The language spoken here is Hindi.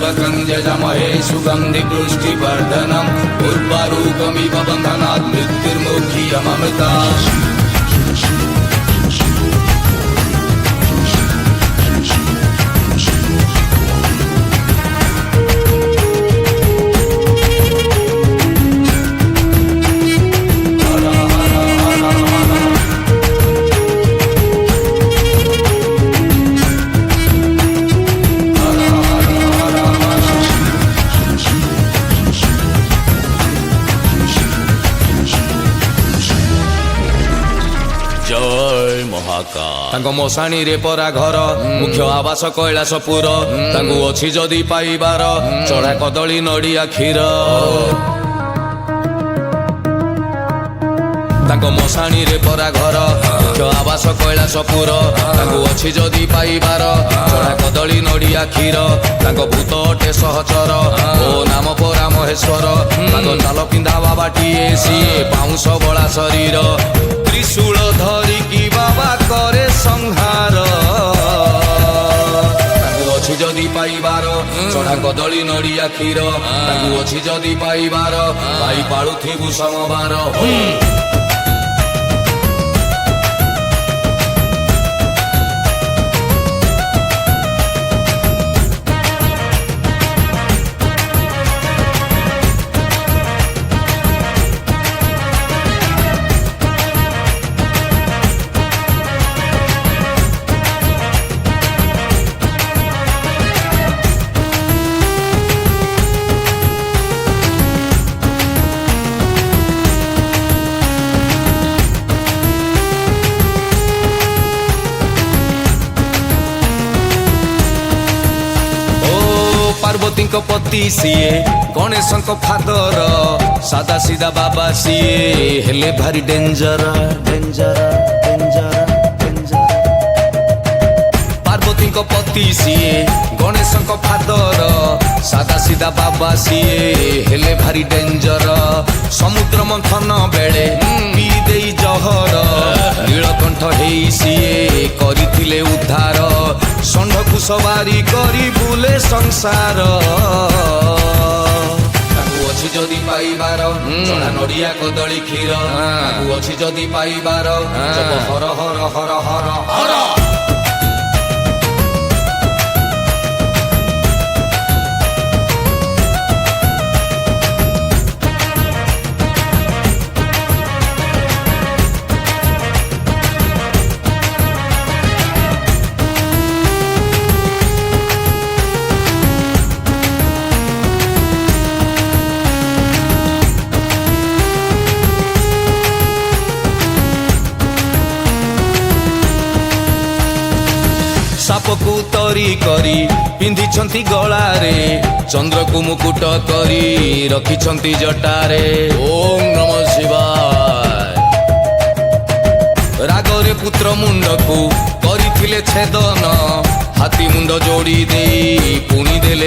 पुष्पकञ्जमहे सुगन्धि पुष्टिवर्धनम् उर्वारुकमिव बन्धनात् मृत्युर्मुख्यममृता। जय महाकाल। तांको मशाणी रे परा घर मुख्य आवास कैलासपुर तांको अछि जदि पाइबार चढ़ा कदली नड़िया क्षीर। तांको मशाणी रे परा घर मुख्य आवास कैलासपुर तांको अछि जदि पाइबार चढ़ा कदली नड़िया क्षीर। तांको भूत अटे सहचर ओ नाम परा महेश्वर तांको चाल पिंधा बाबाटिए सिए पाउंस बड़ा शरीर त्रिशूल धरिकी बाबा करे संहार। तांको अछि जदि पाइबार चढ़ा कदली नड़िया क्षीर तांको अछि जदि पाइबार भाई पाळुथिबु समबार। पार्वती पति सीए गणेश फादर सादा सीधा बाबा सीए हेले भारी danger danger danger danger. Parvati पति सीए गणेश फादर सादा सीधा बाबा सीए हेले भारी डेंजर। समुद्र मंथन बेले पी देई जहर नीलकंठ हेई सीए करिथिले उद्धार षंढकु सवारी करी बुले संसार। ताकू अछि जदि पाइबार चढ़ा नड़िया कदली क्षीर ताकू अछि जदि पाइबार जप हर हर हर हर हर। सापकु तरी करी पिंधिछंती गलारे चंद्र को मुकुट करी रखिछंती जटारे। ओम नमः शिवाय। रागरे पुत्र मुंड को करिथिले छेदन हाथी मुंड जोड़ी देई पुनी देले